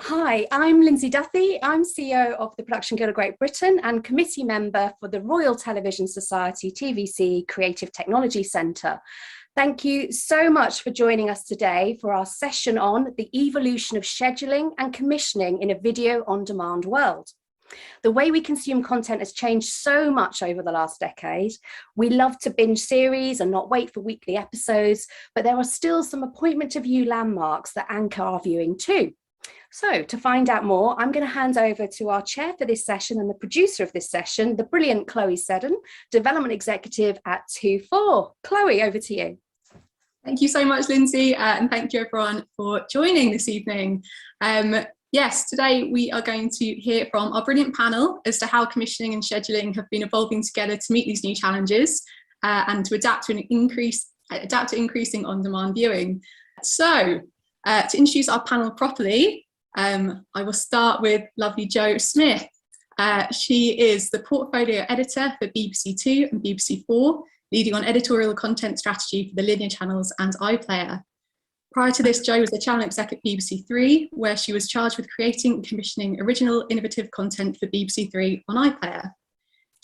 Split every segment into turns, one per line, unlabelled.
Hi, I'm Lindsay Duthie. I'm CEO of the Production Guild of Great Britain and committee member for the Royal Television Society TVC Creative Technology Centre. Thank you so much for joining us today for our session on the evolution of scheduling and commissioning in a video on demand world. The way we consume content has changed so much over the last decade. We love to binge series and not wait for weekly episodes, but there are still some appointment to view landmarks that anchor our viewing too. So to find out more, I'm going to hand over to our chair for this session and the producer of this session, the brilliant Chloe Seddon, Development Executive at Twofour. Chloe, over to you.
Thank you so much, Lindsay, and thank you everyone for joining this evening. Yes, today we are going to hear from our brilliant panel as to how commissioning and scheduling have been evolving together to meet these new challenges and to adapt to increasing on-demand viewing. So, to introduce our panel properly, I will start with lovely Jo Smith. She is the portfolio editor for BBC Two and BBC Four, leading on editorial content strategy for the linear channels and iPlayer. Prior to this, Jo was the channel exec at BBC Three, where she was charged with creating and commissioning original innovative content for BBC Three on iPlayer.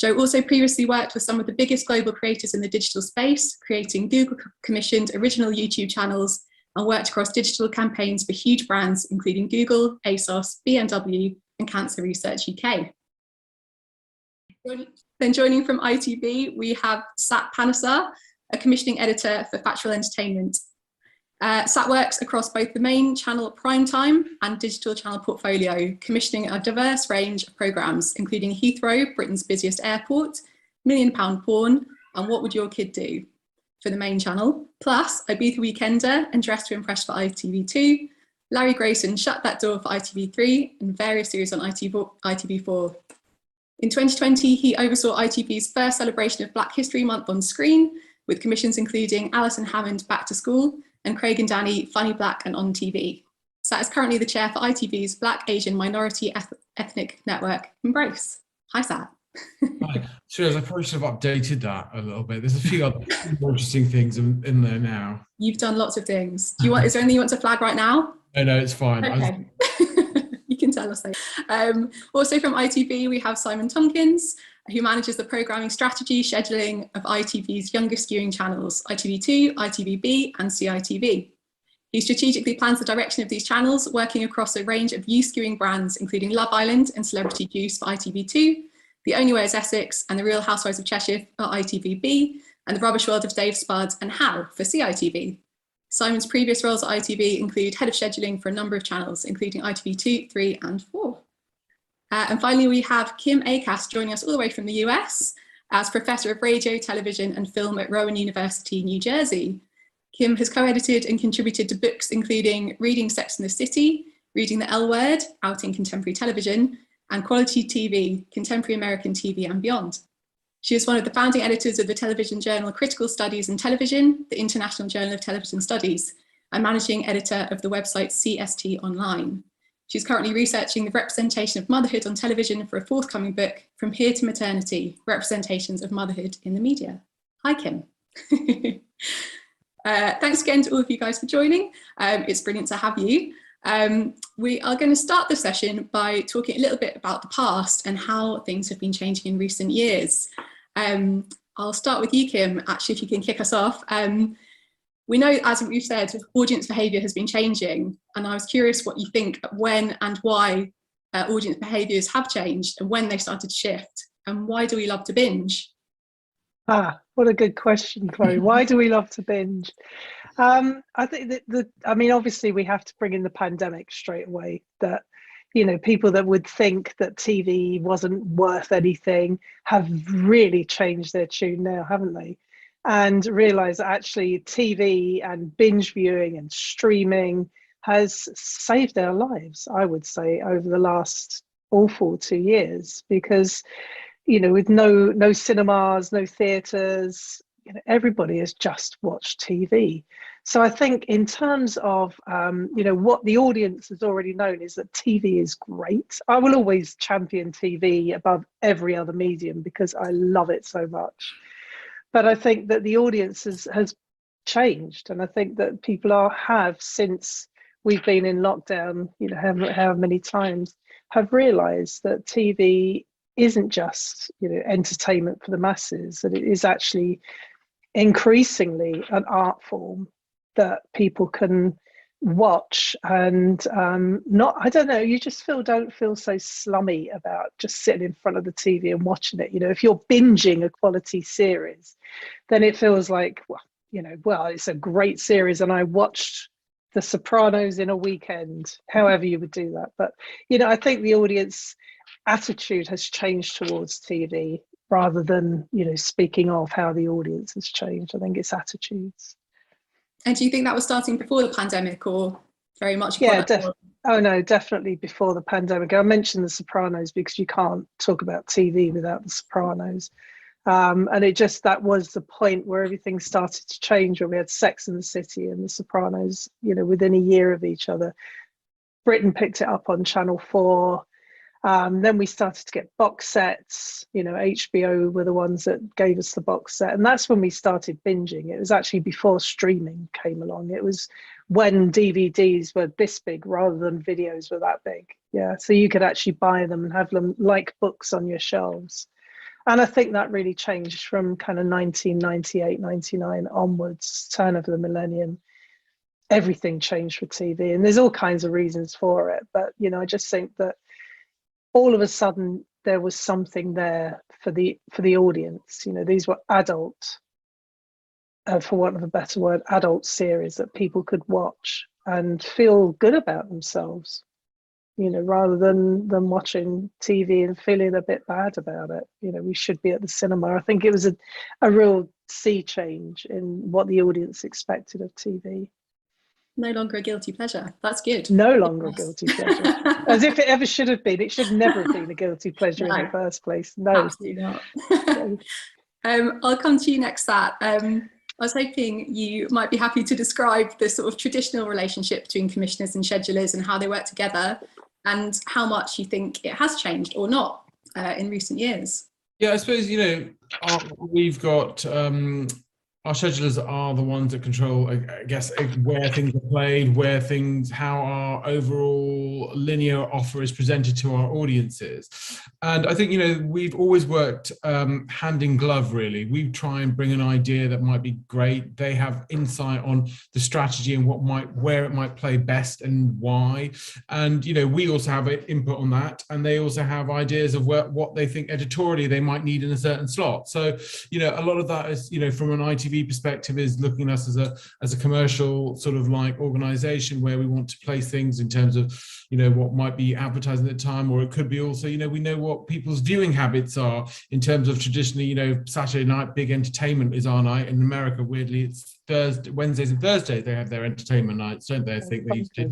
Jo also previously worked with some of the biggest global creators in the digital space, creating Google-commissioned original YouTube channels and worked across digital campaigns for huge brands, including Google, ASOS, BMW, and Cancer Research UK. Then joining from ITV, we have Sat Panesar, a commissioning editor for Factual Entertainment. Sat works across both the main channel Primetime and digital channel portfolio, commissioning a diverse range of programmes, including Heathrow, Britain's busiest airport, £1 Million Porn, and What Would Your Kid Do? For the main channel, plus Ibiza Weekender and Dress to Impress for ITV2, Larry Grayson Shut That Door for ITV3, and various series on ITV4. In 2020, he oversaw ITV's first celebration of Black History Month on screen, with commissions including Alison Hammond Back to School and Craig and Danny Funny Black and On TV. Sat is currently the chair for ITV's Black Asian Minority Ethnic Network, Embrace. Hi, Sat.
Right. Cheers. I probably should have updated that a little bit. There's a few other more interesting things in there now.
You've done lots of things. Is there anything you want to flag right now?
No, it's fine.
Okay. You can tell us later. Also from ITV, we have Simon Tomkins, who manages the programming strategy scheduling of ITV's youngest viewing channels, ITV2, ITVB, and CITV. He strategically plans the direction of these channels, working across a range of youth skewing brands, including Love Island and Celebrity Juice for ITV2, The Only Way is Essex and The Real Housewives of Cheshire for ITVB, and The Rubbish World of Dave Spud and Hal for CITV. Simon's previous roles at ITV include head of scheduling for a number of channels, including ITV2, 3 and 4. And finally, we have Kim Akass joining us all the way from the US as Professor of Radio, Television and Film at Rowan University, New Jersey. Kim has co-edited and contributed to books including Reading Sex and the City, Reading the L Word, Out in Contemporary Television, and Quality TV, Contemporary American TV and Beyond. She is one of the founding editors of the television journal Critical Studies in Television, the International Journal of Television Studies, and managing editor of the website CST Online. She's currently researching the representation of motherhood on television for a forthcoming book, From Here to Maternity, Representations of Motherhood in the Media. Hi, Kim. Thanks again to all of you guys for joining. It's brilliant to have you. We are going to start the session by talking a little bit about the past and how things have been changing in recent years. I'll start with you, Kim, actually, if you can kick us off. We know, as we've said, audience behaviour has been changing, and I was curious what you think when and why audience behaviours have changed and when they started to shift, and why do we love to binge?
What a good question, Chloe. Why do we love to binge? I think that obviously we have to bring in the pandemic straight away, that, people that would think that TV wasn't worth anything have really changed their tune now, haven't they? And realise that actually TV and binge viewing and streaming has saved their lives, I would say, over the last awful 2 years, because with no cinemas, no theatres, everybody has just watched TV. So I think in terms of, what the audience has already known is that TV is great. I will always champion TV above every other medium because I love it so much. But I think that the audience has changed. And I think that people have, since we've been in lockdown, you know, however many times, have realised that TV isn't just, you know, entertainment for the masses, that it is actually increasingly an art form that people can watch and not, I don't know, you just don't feel so slummy about just sitting in front of the TV and watching it. You know, if you're binging a quality series, then it feels like, well, you know, well, it's a great series and I watched The Sopranos in a weekend, however you would do that. But, you know, I think the audience attitude has changed towards TV rather than, you know, speaking of how the audience has changed. I think it's attitudes.
And do you think that was starting before the pandemic, or very much?
Yeah, oh no, definitely before the pandemic. I mentioned The Sopranos because you can't talk about TV without The Sopranos. And it just, that was the point where everything started to change, where we had Sex and the City and The Sopranos, you know, within a year of each other. Britain picked it up on Channel 4. Then we started to get box sets. You know, HBO were the ones that gave us the box set. And that's when we started binging. It was actually before streaming came along. It was when DVDs were this big rather than videos were that big. Yeah, so you could actually buy them and have them like books on your shelves. And I think that really changed from kind of 1998, 99 onwards, turn of the millennium. Everything changed for TV. And there's all kinds of reasons for it. But, you know, I just think that all of a sudden there was something there for the audience. You know, these were adult, for want of a better word, adult series that people could watch and feel good about themselves, you know, rather than watching TV and feeling a bit bad about it. You know, we should be at the cinema. I think it was a real sea change in what the audience expected of TV.
No longer a guilty pleasure. That's good.
No longer a guilty pleasure. As if it ever should have been. It should never have been a guilty pleasure in the first place. No.
Absolutely not. I'll come to you next, Sat. I was hoping you might be happy to describe the sort of traditional relationship between commissioners and schedulers and how they work together, and how much you think it has changed or not in recent years.
Yeah, I suppose, you know, we've got our schedulers are the ones that control, I guess, where things are played, how our overall linear offer is presented to our audiences. And I think, you know, we've always worked hand in glove, really. We try and bring an idea that might be great. They have insight on the strategy and where it might play best and why. And, you know, we also have input on that. And they also have ideas of what they think editorially they might need in a certain slot. So, you know, a lot of that is, you know, from an ITV perspective, is looking at us as a commercial sort of like organization where we want to place things in terms of, you know, what might be advertising at the time, or it could be also, you know, we know what people's viewing habits are in terms of traditionally, you know, Saturday night, big entertainment is our night. In America, weirdly, it's Wednesdays and Thursdays, they have their entertainment nights, don't they? I think they used to.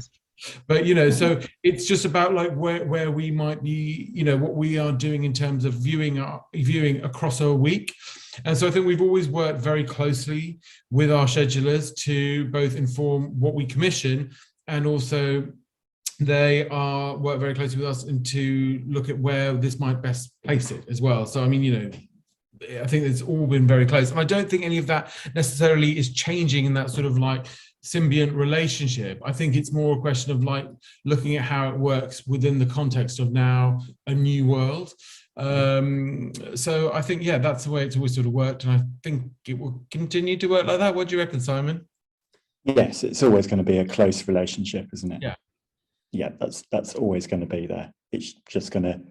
But, you know, so it's just about like where we might be, you know, what we are doing in terms of viewing across a week. And so I think we've always worked very closely with our schedulers to both inform what we commission, and also they work very closely with us and to look at where this might best place it as well. So, I mean, you know, I think it's all been very close. And I don't think any of that necessarily is changing in that sort of like symbiont relationship. I think it's more a question of like looking at how it works within the context of now a new world. So I think, yeah, that's the way it's always sort of worked, and I think it will continue to work like that. What do you reckon, Simon?
Yes, it's always going to be a close relationship, isn't it?
Yeah,
that's always going to be there. It's just going to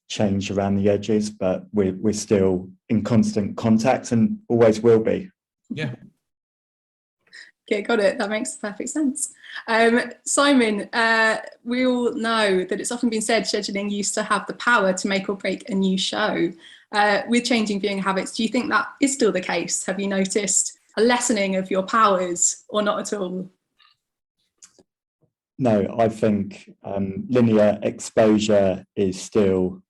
change around the edges, but we're still in constant contact and always will be.
Yeah.
Okay, got it. That makes perfect sense. Simon, we all know that it's often been said scheduling used to have the power to make or break a new show. With changing viewing habits, do you think that is still the case? Have you noticed a lessening of your powers, or not at all?
No, I think linear exposure is still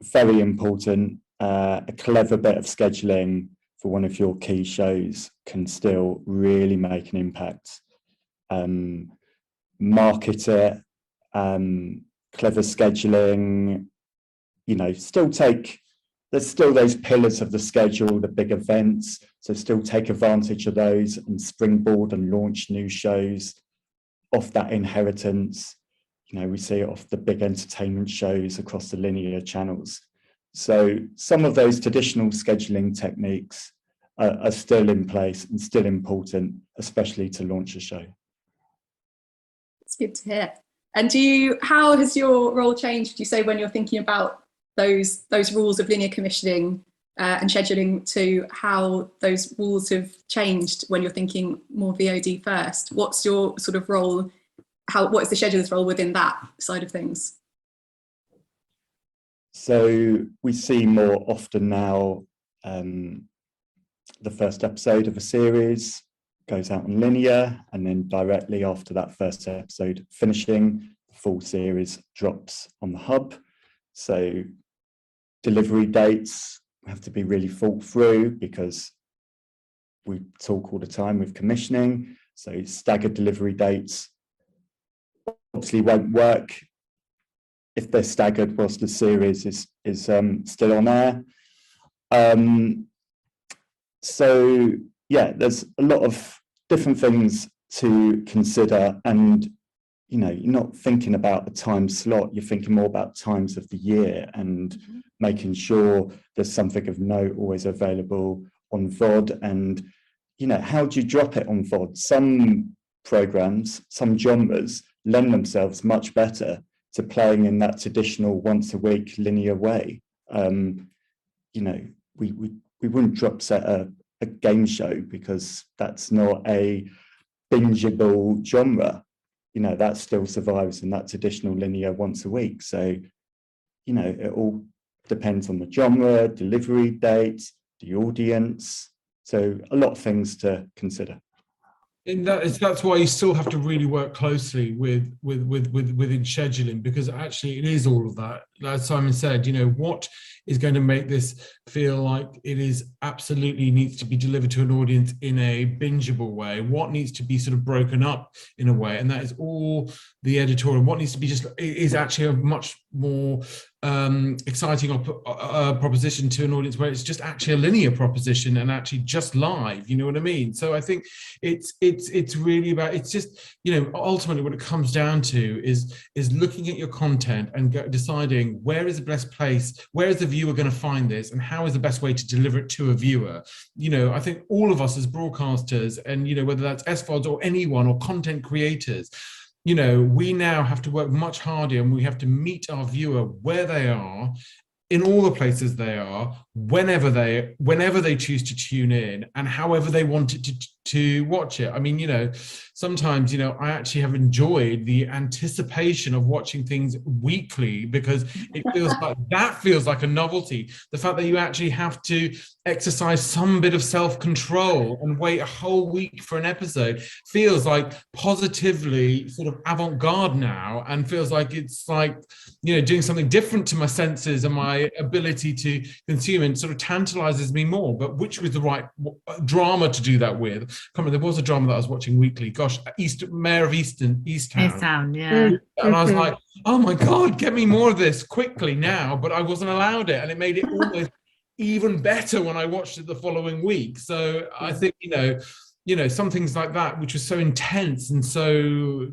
very important. A clever bit of scheduling for one of your key shows can still really make an impact. Market it, clever scheduling, you know, there's still those pillars of the schedule, the big events, so still take advantage of those and springboard and launch new shows. off that inheritance. We see it off the big entertainment shows across the linear channels. So some of those traditional scheduling techniques are still in place and still important, especially to launch a show.
It's good to hear. And how has your role changed, do you say, when you're thinking about those rules of linear commissioning and scheduling, to how those rules have changed when you're thinking more VOD first? What's your sort of role? What is the scheduler's role within that side of things?
So we see more often now the first episode of a series goes out on linear, and then directly after that first episode finishing, the full series drops on the hub. So delivery dates have to be really thought through, because we talk all the time with commissioning. So staggered delivery dates obviously won't work if they're staggered whilst the series is still on air. So yeah, there's a lot of different things to consider, and you're not thinking about a time slot, you're thinking more about times of the year and making sure there's something of note always available on VOD. And how do you drop it on VOD? Some programs, some genres lend themselves much better to playing in that traditional once a week linear way. We wouldn't drop set a game show, because that's not a bingeable genre. That still survives in that traditional linear once a week. So it all depends on the genre, delivery date, the audience. So a lot of things to consider.
And that's why you still have to really work closely within scheduling, because actually it is all of that. As Simon said, what is going to make this feel like it is absolutely needs to be delivered to an audience in a bingeable way? What needs to be sort of broken up in a way? And that is all the editorial. What needs to be is actually a much more exciting proposition to an audience, where it's just actually a linear proposition and actually just live. You know what I mean? So I think it's really about, it's just, ultimately what it comes down to is looking at your content and deciding where is the best place, where is the viewer going to find this, and how is the best way to deliver it to a viewer. I think all of us as broadcasters, and whether that's SVODs or anyone or content creators, we now have to work much harder, and we have to meet our viewer where they are, in all the places they are, whenever they choose to tune in, and however they want it to watch it. I mean, sometimes, I actually have enjoyed the anticipation of watching things weekly, because it feels like a novelty. The fact that you actually have to exercise some bit of self-control and wait a whole week for an episode feels like positively sort of avant-garde now, and feels like it's like, doing something different to my senses and my ability to consume, and sort of tantalizes me more. But which was the right drama to do that with? There was a drama that I was watching weekly. Gosh, Mayor of Easttown.
Yeah.
And I was like, oh my God, get me more of this quickly now. But I wasn't allowed it, and it made it almost even better when I watched it the following week. So I think, some things like that, which was so intense and so,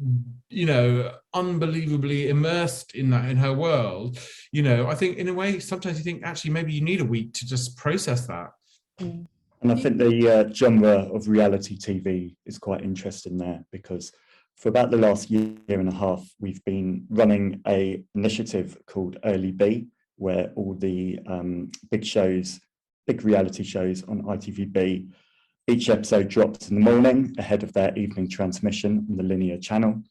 unbelievably immersed in her world, I think in a way, sometimes you think actually maybe you need a week to just process that.
And I think the genre of reality TV is quite interesting there, because for about the last year and a half, we've been running an initiative called Early B, where all the big reality shows on ITVB, each episode drops in the morning ahead of their evening transmission on the linear channel.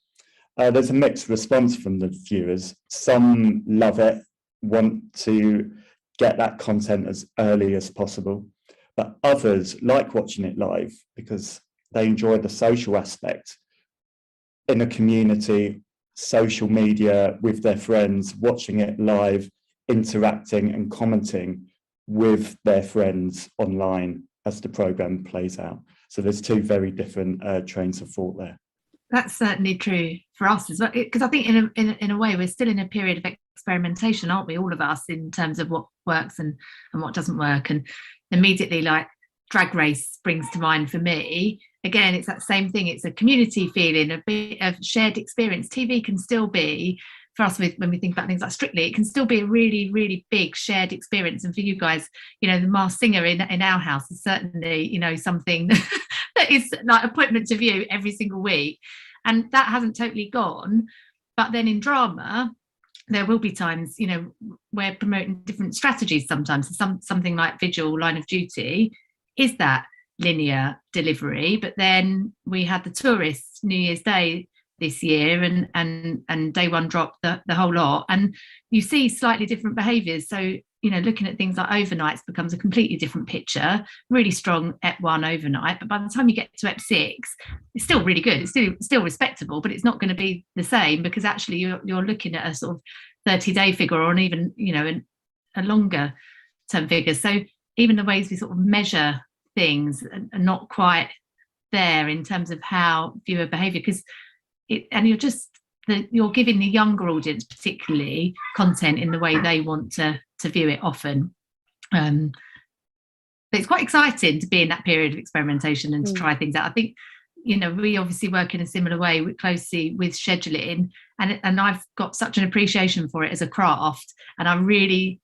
There's a mixed response from the viewers. Some love it, want to get that content as early as possible, but others like watching it live because they enjoy the social aspect in a community, social media with their friends, watching it live, interacting and commenting with their friends online as the program plays out. So there's two very different trains of thought there.
That's certainly true for us as well, because I think in a way we're still in a period of experimentation, aren't we, all of us, in terms of what works and what doesn't work. And immediately, like, Drag Race springs to mind for me. again, it's that same thing. It's a community feeling, a bit of shared experience. TV can still be, for us, when we think about things like Strictly, it can still be a really, really big shared experience. And for you guys, you know, the Masked Singer in our house is certainly, you know, something that is like appointment to view every single week. And that hasn't totally gone. But then in drama, there will be times, you know, we're promoting different strategies sometimes. Something like Vigil, Line of Duty, is that linear delivery. But then we had the Tourists New Year's Day this year, and day one dropped the whole lot, and you see slightly different behaviours. So, you know, looking at things like overnights becomes a completely different picture. Really strong EP1 overnight, but by the time you get to EP6, it's still really good. It's still respectable, but it's not going to be the same, because actually you're looking at a sort of 30-day figure, or even, you know, a longer term figure. So even the ways we sort of measure things are not quite there in terms of how viewer behaviour, because you're giving the younger audience particularly content in the way they want to view it often. But it's quite exciting to be in that period of experimentation and to try things out. I think, you know, we obviously work in a similar way closely with scheduling, and I've got such an appreciation for it as a craft, and I really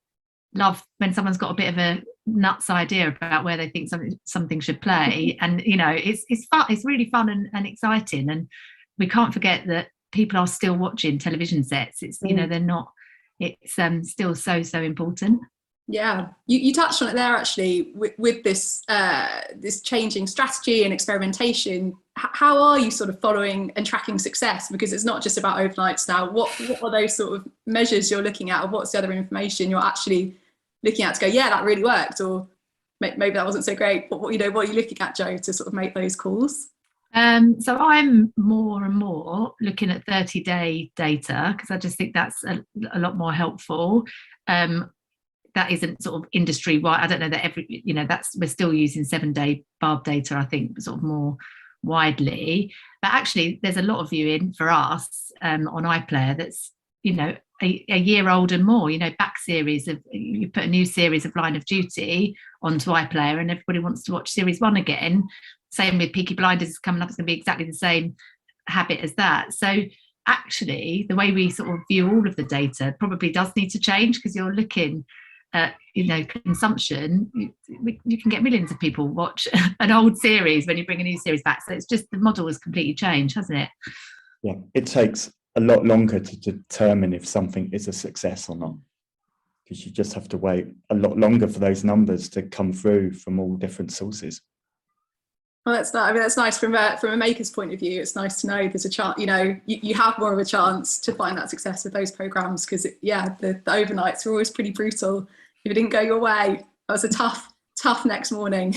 love when someone's got a bit of a nuts idea about where they think something should play. And, you know, it's fun, it's really fun and exciting. And we can't forget that people are still watching television sets. It's, you know, they're not, it's still so important.
Yeah, you touched on it there actually with this this changing strategy and experimentation. How are you sort of following and tracking success? Because it's not just about overnights now. What are those sort of measures you're looking at, or what's the other information you're actually looking at to go, yeah, that really worked, or maybe that wasn't so great? What are you looking at, Jo, to sort of make those calls?
So I'm more and more looking at 30-day data, because I just think that's a lot more helpful. That isn't sort of industry wide. I don't know that we're still using 7-day barb data, I think, sort of more widely. But actually, there's a lot of viewing for us on iPlayer that's, you know, a year old and more. You know, back series of, you put a new series of Line of Duty onto iPlayer, and everybody wants to watch series 1 again. Same with Peaky Blinders is coming up. It's going to be exactly the same habit as that. So actually, the way we sort of view all of the data probably does need to change, because you're looking at, you know, consumption. You can get millions of people watch an old series when you bring a new series back. So it's just, the model has completely changed, hasn't it?
Yeah, it takes a lot longer to determine if something is a success or not, because you just have to wait a lot longer for those numbers to come through from all different sources.
Well, that's nice from a maker's point of view. It's nice to know there's a chance, you know, you have more of a chance to find that success with those programs, because the overnights are always pretty brutal. If it didn't go your way, that was a tough next morning.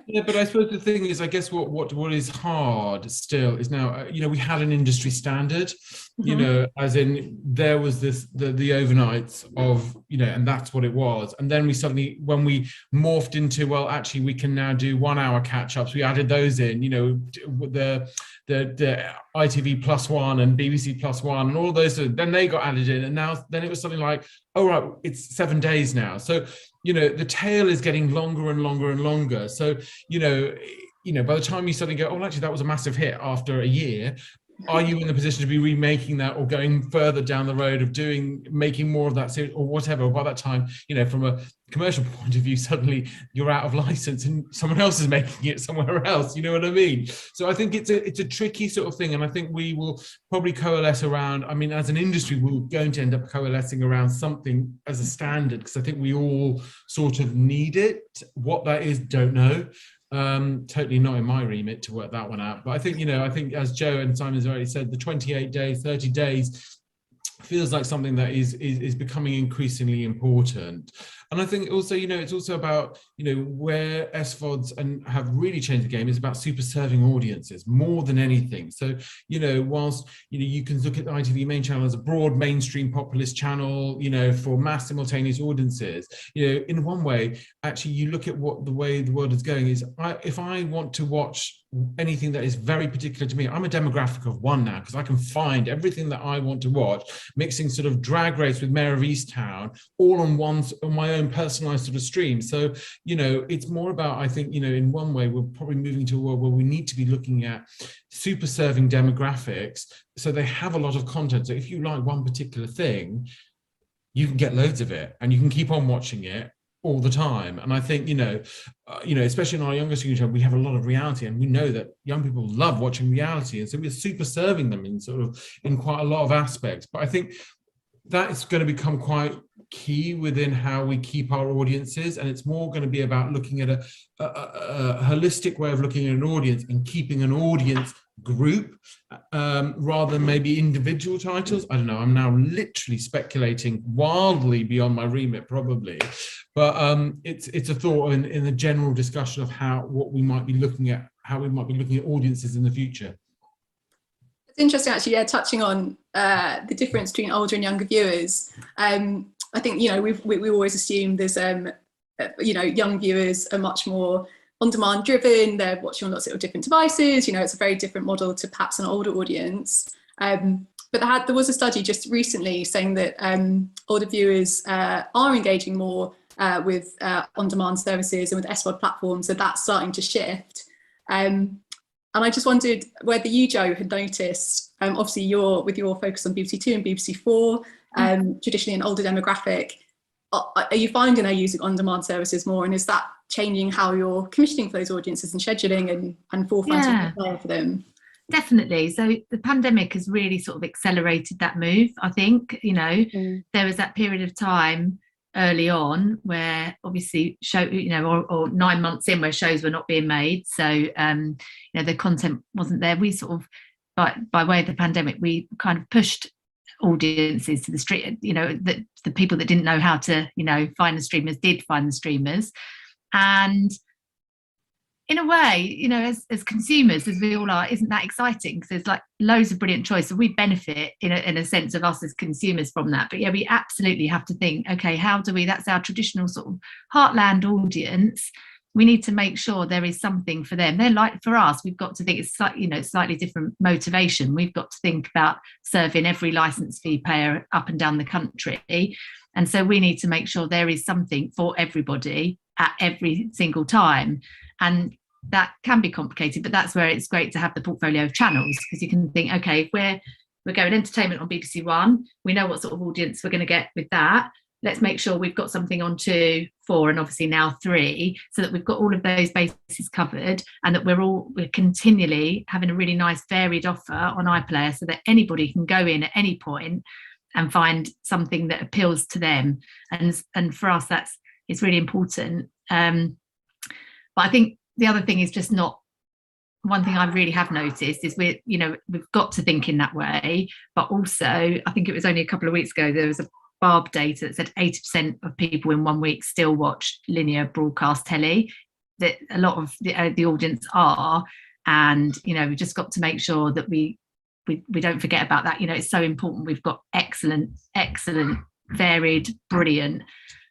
Yeah, but I suppose the thing is, I guess what is hard still is now, you know, we had an industry standard, you know, as in there was the overnights of, you know, and that's what it was. And then we suddenly, when we morphed into, well, actually we can now do 1 hour catch-ups, we added those in, you know, the ITV +1 and BBC +1 and all those, then they got added in, and then it was something like, oh right, it's 7 days now. So, you know, the tail is getting longer and longer and longer. So, you know, by the time you suddenly go, oh, actually that was a massive hit after a year, are you in the position to be remaking that, or going further down the road of making more of that series or whatever? By that time, you know, from a commercial point of view, suddenly you're out of license and someone else is making it somewhere else. You know what I mean? So I think it's a tricky sort of thing, and I think we will probably coalesce around. I mean, as an industry, we're going to end up coalescing around something as a standard, because I think we all sort of need it. What that is, don't know. Totally not in my remit to work that one out, but I think, you know, as Jo and Simon's already said, the 28 days, 30 days feels like something that is becoming increasingly important. And I think also, you know, it's also about, you know, where SVODs and have really changed the game is about super serving audiences more than anything. So, you know, whilst, you know, you can look at the ITV main channel as a broad mainstream populist channel, you know, for mass simultaneous audiences, you know, in one way, actually, you look at the way the world is going is, if I want to watch anything that is very particular to me, I'm a demographic of one now, because I can find everything that I want to watch, mixing sort of Drag Race with Mayor of Easttown all on my own personalized sort of stream. So, it's more about, I think, in one way, we're probably moving to a world where we need to be looking at super serving demographics. So they have a lot of content. So if you like one particular thing, you can get loads of it and you can keep on watching it all the time. And I think, especially in our younger students, we have a lot of reality, and we know that young people love watching reality. And so we're super serving them in quite a lot of aspects. But I think that is going to become quite key within how we keep our audiences. And it's more going to be about looking at a holistic way of looking at an audience and keeping an audience group rather than maybe individual titles. I don't know, I'm now literally speculating wildly beyond my remit probably, but it's a thought in the general discussion of how we might be looking at audiences in the future.
It's interesting actually, yeah, touching on the difference between older and younger viewers. I think, we always assume there's young viewers are much more on-demand driven, they're watching on lots of different devices, it's a very different model to perhaps an older audience. But there was a study just recently saying that older viewers are engaging more with on-demand services and with SVOD platforms, so that's starting to shift. And I just wondered whether you, Jo, had noticed, obviously with your focus on BBC Two and BBC Four, traditionally an older demographic, are you finding they're using on-demand services more, and is that changing how you're commissioning for those audiences and scheduling and forefronting for them?
Definitely. So the pandemic has really sort of accelerated that move, I think. There was that period of time early on where obviously or 9 months in where shows were not being made, so the content wasn't there. We sort of by way of the pandemic, we kind of pushed audiences to the street, the people that didn't know how to find the streamers did find the streamers. And in a way, as consumers, as we all are, isn't that exciting? Because there's like loads of brilliant choice, so we benefit in a sense of us as consumers from that. But yeah, we absolutely have to think, okay, how do we, that's our traditional sort of heartland audience, we need to make sure there is something for them. They're like, for us, we've got to think it's slightly different motivation. We've got to think about serving every license fee payer up and down the country. And so we need to make sure there is something for everybody at every single time. And that can be complicated, but that's where it's great to have the portfolio of channels, because you can think, okay, if we're going entertainment on BBC One, we know what sort of audience we're going to get with that. Let's make sure we've got something on 2, 4, and obviously now 3, so that we've got all of those bases covered, and that we're continually having a really nice varied offer on iPlayer, so that anybody can go in at any point and find something that appeals to them. And for us, it's really important. But I think the other thing is just not, one thing I really have noticed is we've got to think in that way, but also I think it was only a couple of weeks ago there was a Barb data that said 80% of people in 1 week still watch linear broadcast telly. That a lot of the audience are, and we've just got to make sure that we don't forget about that. It's so important. We've got excellent, varied, brilliant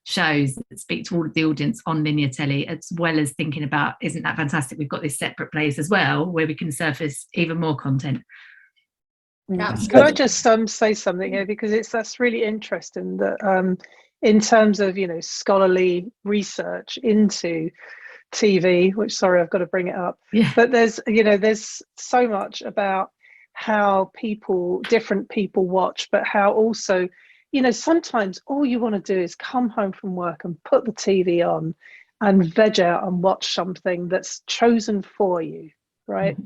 shows that speak to all of the audience on linear telly, as well as thinking about, isn't that fantastic, we've got this separate place as well where we can surface even more content.
Can I just say something here, because that's really interesting that in terms of scholarly research into TV, which, sorry, I've got to bring it up, but there's so much about how different people watch, but how also sometimes all you want to do is come home from work and put the TV on and veg out and watch something that's chosen for you, right?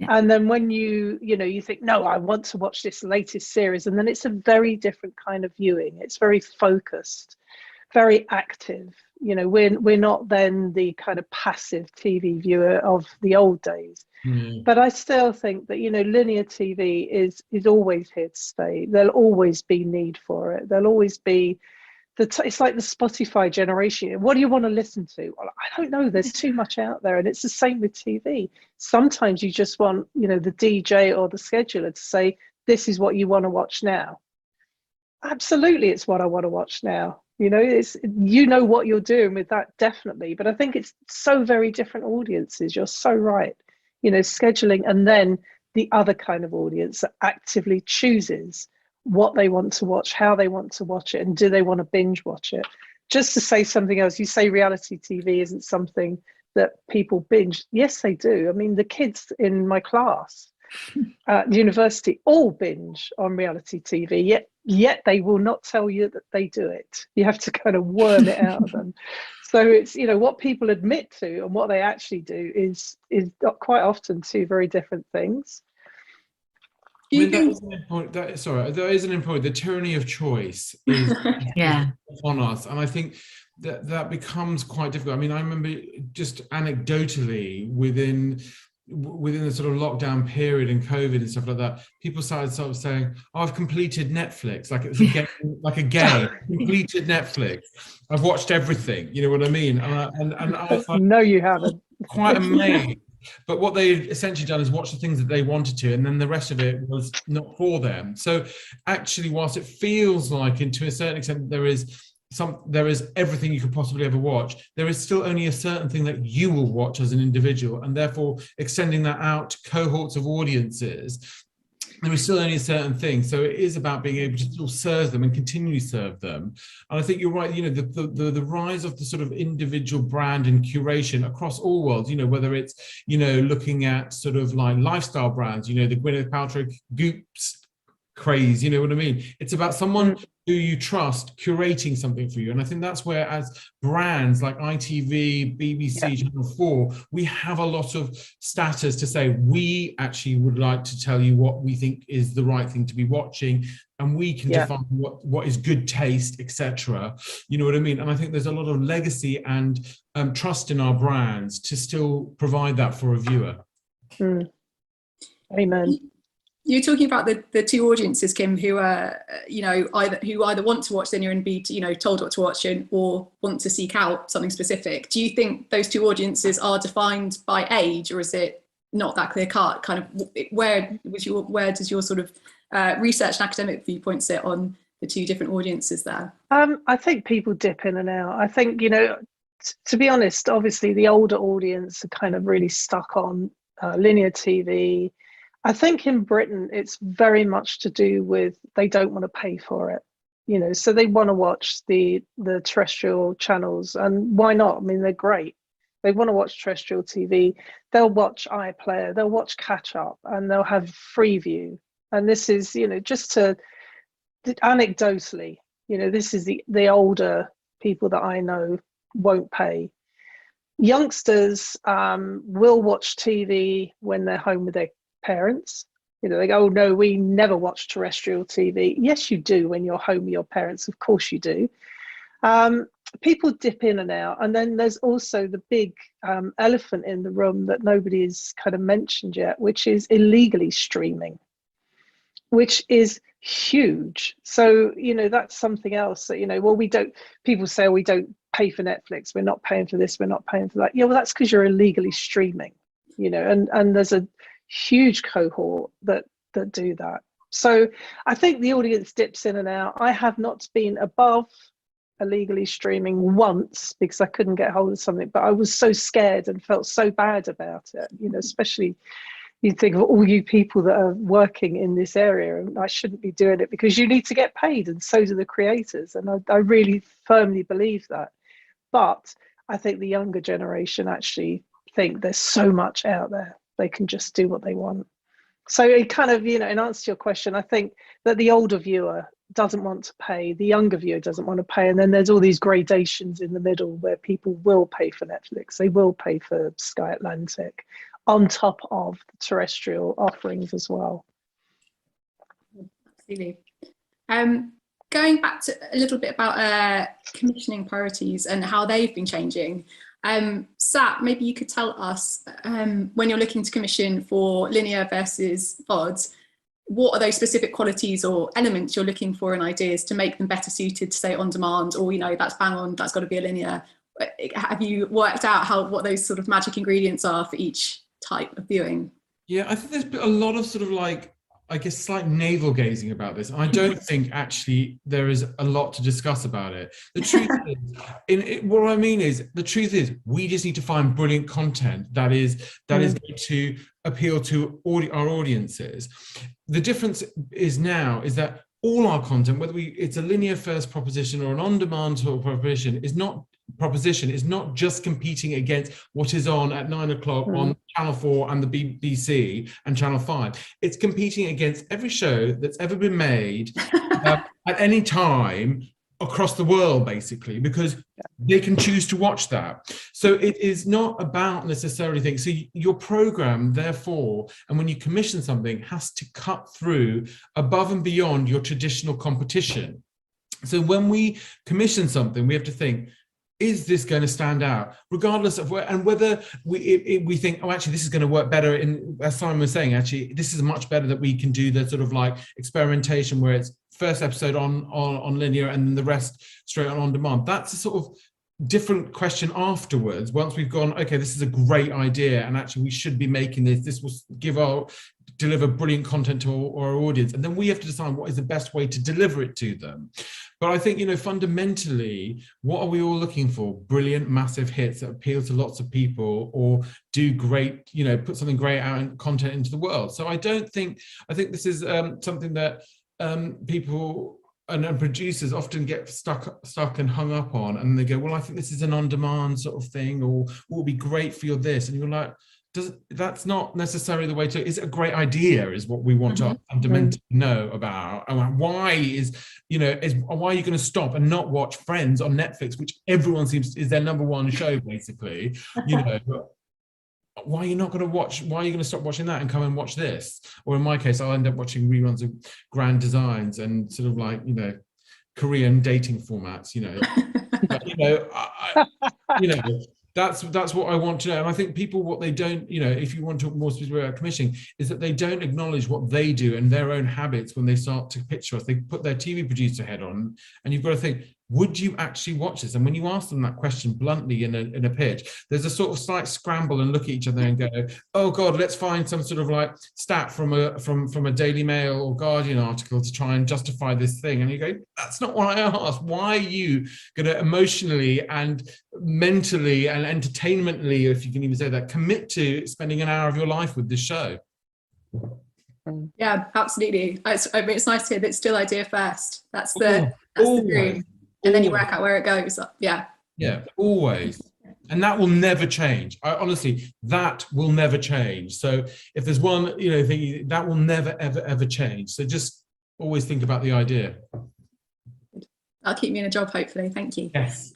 Yeah. And then when you think, no, I want to watch this latest series, and then it's a very different kind of viewing. It's very focused, very active. We're not then the kind of passive TV viewer of the old days. But I still think that linear TV is always here to stay. There'll always be need for it. There'll always be it's like the Spotify generation. What do you want to listen to? Well, I don't know. There's too much out there, and it's the same with TV. Sometimes you just want the DJ or the scheduler to say, "This is what you want to watch now." Absolutely, it's what I want to watch now. It's what you're doing with that, definitely. But I think it's so very different audiences. You're so right. Scheduling, and then the other kind of audience that actively chooses what they want to watch, how they want to watch it, and do they want to binge watch it. just to say something else, you say reality TV isn't something that people binge. Yes, they do. I mean, the kids in my class at university all binge on reality TV, yet they will not tell you that they do it. You have to kind of worm it out of them. So it's, you know, what people admit to and what they actually do is quite often two very different things.
I mean, that is an important, that is an important, the tyranny of choice is on us. And I think that becomes quite difficult. I mean, I remember just anecdotally within the sort of lockdown period and COVID and stuff like that, people started sort of saying, oh, I've completed Netflix, like it's a game, like a game, completed Netflix. I've watched everything, you know what I mean? And I was like,
no, you haven't.
Quite amazed. But what they've essentially done is watch the things that they wanted to, and then the rest of it was not for them. So actually, whilst it feels like, and to a certain extent, there is everything you could possibly ever watch, there is still only a certain thing that you will watch as an individual, and therefore extending that out to cohorts of audiences, there is still only a certain thing. So it is about being able to still serve them and continually serve them. And I think you're right, you know, the rise of the sort of individual brand and curation across all worlds, you know, whether it's, you know, looking at sort of like lifestyle brands, you know, the Gwyneth Paltrow Goops craze, you know what I mean? It's about someone who you trust curating something for you. And I think that's where, as brands like ITV, BBC, Channel 4, we have a lot of status to say, we actually would like to tell you what we think is the right thing to be watching, and we can define what is good taste, etc. You know what I mean? And I think there's a lot of legacy and trust in our brands to still provide that for a viewer.
Amen.
You're talking about the two audiences, Kim, who are, you know, either want to watch linear and be, you know, told what to watch, or want to seek out something specific. Do you think those two audiences are defined by age, or is it not that clear cut? Kind of where does your sort of research and academic viewpoint sit on the two different audiences there?
I think people dip in and out. I think, you know, to be honest, obviously the older audience are kind of really stuck on linear TV. I think in Britain, it's very much to do with they don't want to pay for it, you know, so they want to watch the terrestrial channels, and why not? I mean, they're great. They want to watch terrestrial TV. They'll watch iPlayer, they'll watch Catch Up, and they'll have Freeview. And this is, you know, just to anecdotally, you know, this is the older people that I know won't pay. Youngsters will watch TV when they're home with their parents. You know, they go, oh no, we never watch terrestrial TV. Yes, you do when you're home with your parents. Of course you do. People dip in and out. And then there's also the big elephant in the room that nobody's kind of mentioned yet, which is illegally streaming, which is huge. So, you know, that's something else that, you know, well, people say, oh, we don't pay for Netflix, we're not paying for this, we're not paying for that. Yeah, well, that's because you're illegally streaming, you know, and there's a huge cohort that do that. So I think the audience dips in and out. I have not been above illegally streaming once because I couldn't get hold of something, but I was so scared and felt so bad about it, you know, especially you think of all you people that are working in this area, and I shouldn't be doing it because you need to get paid, and so do the creators, and I really firmly believe that. But I think the younger generation actually think there's so much out there, they can just do what they want. So it kind of, you know, in answer to your question, I think that the older viewer doesn't want to pay, the younger viewer doesn't want to pay, and then there's all these gradations in the middle where people will pay for Netflix, they will pay for Sky Atlantic, on top of the terrestrial offerings as well.
Absolutely. Going back to a little bit about commissioning priorities and how they've been changing. Sat, maybe you could tell us, when you're looking to commission for linear versus VODs, what are those specific qualities or elements you're looking for in ideas to make them better suited to, say, on demand, or, you know, that's bang on, that's got to be a linear. Have you worked out what those sort of magic ingredients are for each type of viewing?
Yeah, I think there's been a lot of sort of like, I guess, slight navel gazing about this. I don't think actually there is a lot to discuss about it. The truth is, what I mean is, the truth is, we just need to find brilliant content that is going to appeal to our audiences. The difference is now is that all our content, whether it's a linear first proposition or an on-demand sort of proposition, is not just competing against what is on at 9 o'clock on Channel 4 and the BBC and Channel 5. It's competing against every show that's ever been made at any time across the world, basically, because they can choose to watch that. So it is not about necessarily things. So your program, therefore, and when you commission something, has to cut through above and beyond your traditional competition. So when we commission something, we have to think, is this going to stand out, regardless of where, and whether we think, oh, actually, this is going to work better in, as Simon was saying, actually, this is much better that we can do the sort of like experimentation where it's first episode on linear and then the rest straight on demand. That's a sort of different question afterwards. Once we've gone, okay, this is a great idea, and actually we should be making this. This will deliver brilliant content to our audience, and then we have to decide what is the best way to deliver it to them. But I think, you know, fundamentally, what are we all looking for? Brilliant, massive hits that appeal to lots of people, or do great, you know, put something great out and content into the world. So I think this is something that people and producers often get stuck and hung up on, and they go, well, I think this is an on-demand sort of thing, or what would be great for this, and you're like, that's not necessarily the way to. Is it a great idea? Is what we want to fundamentally know about. And why are you going to stop and not watch Friends on Netflix, which everyone seems is their #1 show, basically? You know, why are you not going to watch? Why are you going to stop watching that and come and watch this? Or in my case, I'll end up watching reruns of Grand Designs and sort of like, you know, Korean dating formats. You know, but, you know, that's what I want to know. And I think people, what they don't, you know, if you want to talk more specifically about commissioning, is that they don't acknowledge what they do and their own habits when they start to pitch to us. They put their TV producer head on, and you've got to think, would you actually watch this? And when you ask them that question bluntly in a pitch, there's a sort of slight scramble and look at each other and go, oh God, let's find some sort of like stat from a Daily Mail or Guardian article to try and justify this thing. And you go, that's not what I asked. Why are you going to emotionally and mentally and entertainmentally, if you can even say that, commit to spending an hour of your life with this show?
Yeah, absolutely. It's nice to hear that it's still idea first. That's the dream. And then you work out where it goes. Yeah,
always. And that will never change. Honestly, that will never change. So if there's one, you know, thing that will never, ever change. So just always think about the idea.
That'll keep me in a job, hopefully. Thank you.
Yes.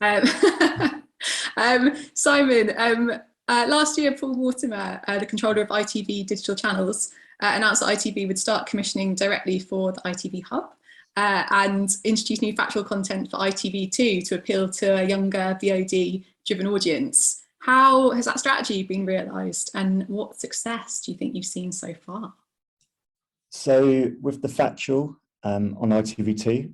Simon, last year, Paul Mortimer, the controller of ITV digital channels, announced that ITV would start commissioning directly for the ITV Hub. And introduce new factual content for ITV2 to appeal to a younger VOD-driven audience. How has that strategy been realised, and what success do you think you've seen so far?
So with the Factual on ITV2,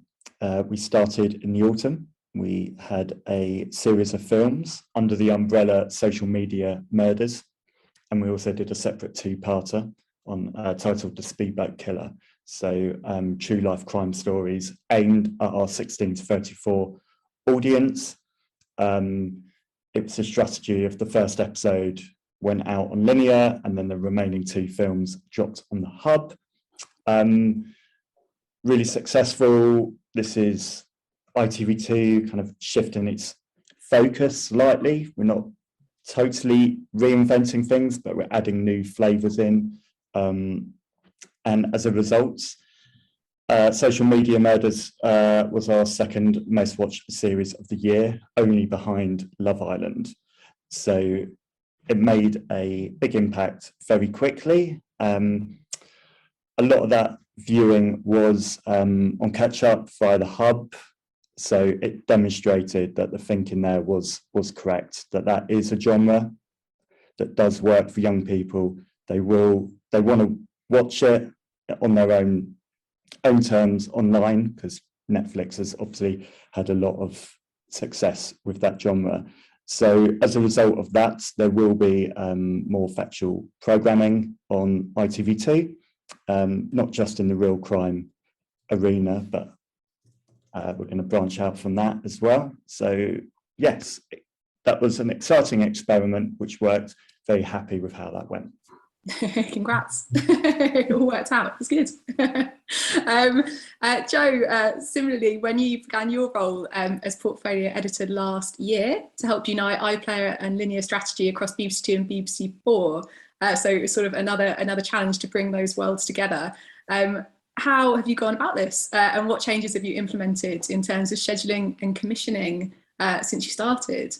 we started in the autumn. We had a series of films under the umbrella Social Media Murders, and we also did a separate two-parter on titled The Speedboat Killer. So true life crime stories aimed at our 16 to 34 audience. It was a strategy of the first episode went out on linear, and then the remaining 2 films dropped on the Hub. Really successful. This is ITV2 kind of shifting its focus slightly. We're not totally reinventing things, but we're adding new flavours in. And as a result, Social Media Murders was our second most watched series of the year, only behind Love Island. So it made a big impact very quickly. A lot of that viewing was on catch up via the Hub. So it demonstrated that the thinking there was correct, that is a genre that does work for young people. They want to watch it on their own terms online, because Netflix has obviously had a lot of success with that genre. So as a result of that, there will be more factual programming on ITV2, not just in the real crime arena, but we're going to branch out from that as well. So yes, that was an exciting experiment which worked. Very happy with how that went.
Congrats. It all worked out. It's good. Jo, similarly, when you began your role as portfolio editor last year to help unite iPlayer and linear strategy across BBC Two and BBC Four, so it's sort of another challenge to bring those worlds together. How have you gone about this, and what changes have you implemented in terms of scheduling and commissioning since you started?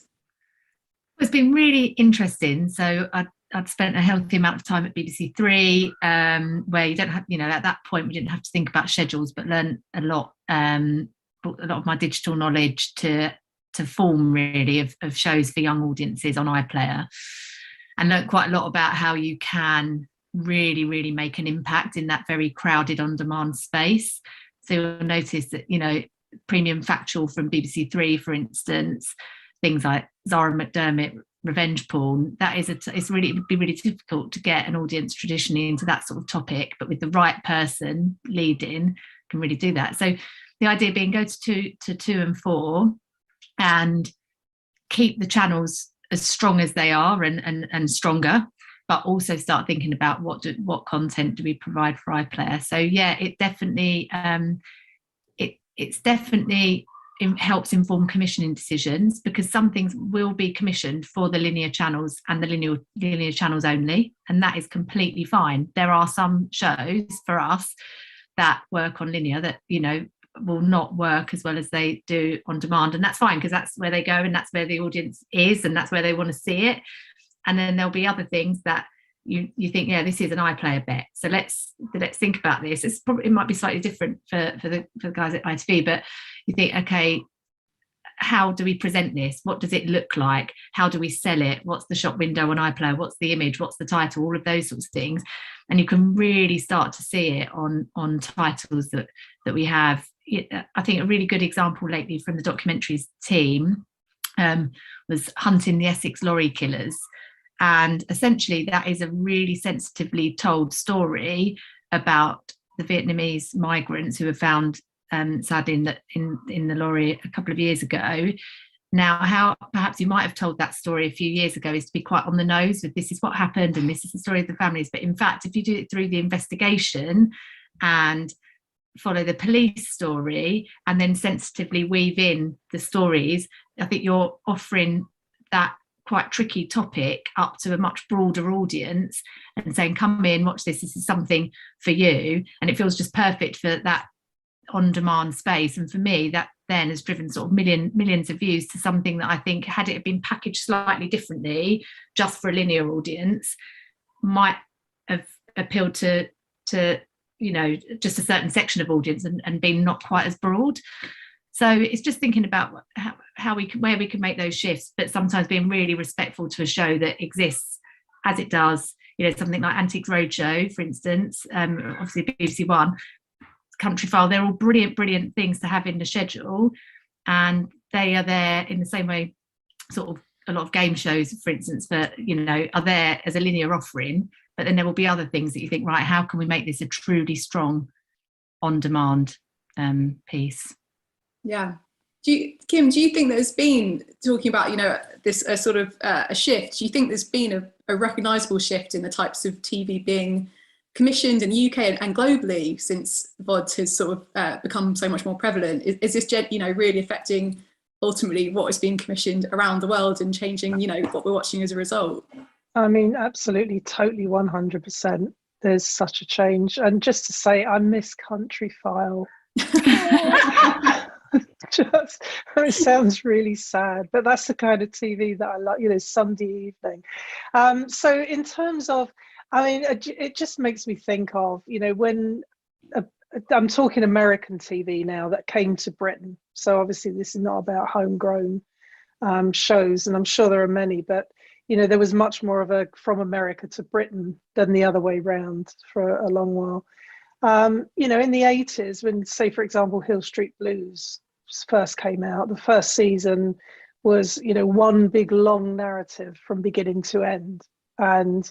It's been really interesting. So I'd spent a healthy amount of time at BBC Three, where you don't have, at that point we didn't have to think about schedules, but learned a lot, brought a lot of my digital knowledge to form really of shows for young audiences on iPlayer, and learned quite a lot about how you can really make an impact in that very crowded on-demand space. So you'll notice that, premium Factual from BBC Three, for instance, things like Zara McDermott, revenge porn, it would be really difficult to get an audience traditionally into that sort of topic, but with the right person leading can really do that. So the idea being go to 2 and 4 and keep the channels as strong as they are and stronger, but also start thinking about what content do we provide for iPlayer. So yeah, it definitely it helps inform commissioning decisions, because some things will be commissioned for the linear channels and the linear channels only, and that is completely fine. There are some shows for us that work on linear that will not work as well as they do on demand, and that's fine, because that's where they go and that's where the audience is and that's where they want to see it. And then there'll be other things that you think, yeah, this is an iPlayer bet, so let's think about this. It might be slightly different for the guys at ITV, but you think, okay, how do we present this? What does it look like? How do we sell it? What's the shop window on iPlayer? What's the image? What's the title? All of those sorts of things. And you can really start to see it on titles that we have. I think a really good example lately from the documentaries team was Hunting the Essex Lorry Killers. And essentially that is a really sensitively told story about the Vietnamese migrants who were found sadly in the lorry a couple of years ago. Now, how perhaps you might have told that story a few years ago is to be quite on the nose with this is what happened and this is the story of the families. But in fact, if you do it through the investigation and follow the police story and then sensitively weave in the stories, I think you're offering that quite tricky topic up to a much broader audience and saying, come in, watch this is something for you. And it feels just perfect for that on-demand space. And for me, that then has driven sort of millions of views to something that I think, had it been packaged slightly differently just for a linear audience, might have appealed to just a certain section of audience and been not quite as broad. So it's just thinking about where we can make those shifts, but sometimes being really respectful to a show that exists as it does. Something like Antiques Roadshow, for instance, obviously BBC One, Country File, they're all brilliant things to have in the schedule, and they are there in the same way sort of a lot of game shows, for instance, are there as a linear offering, but then there will be other things that you think, right, how can we make this a truly strong on-demand piece?
Yeah. Kim, do you think there's been, talking about, this sort of a shift, do you think there's been a recognisable shift in the types of TV being commissioned in the UK and globally since VOD has sort of become so much more prevalent? Is this, really affecting ultimately what is being commissioned around the world and changing, what we're watching as a result? I
mean, absolutely, totally, 100%. There's such a change. And just to say, I miss Country File. It sounds really sad, but that's the kind of TV that I like, Sunday evening. So in terms of, it just makes me think of, when I'm talking American TV now that came to Britain. So obviously this is not about homegrown shows, and I'm sure there are many, but there was much more of a from America to Britain than the other way round for a long while. In the 80s, when, say, for example, Hill Street Blues first came out, the first season was, one big long narrative from beginning to end. And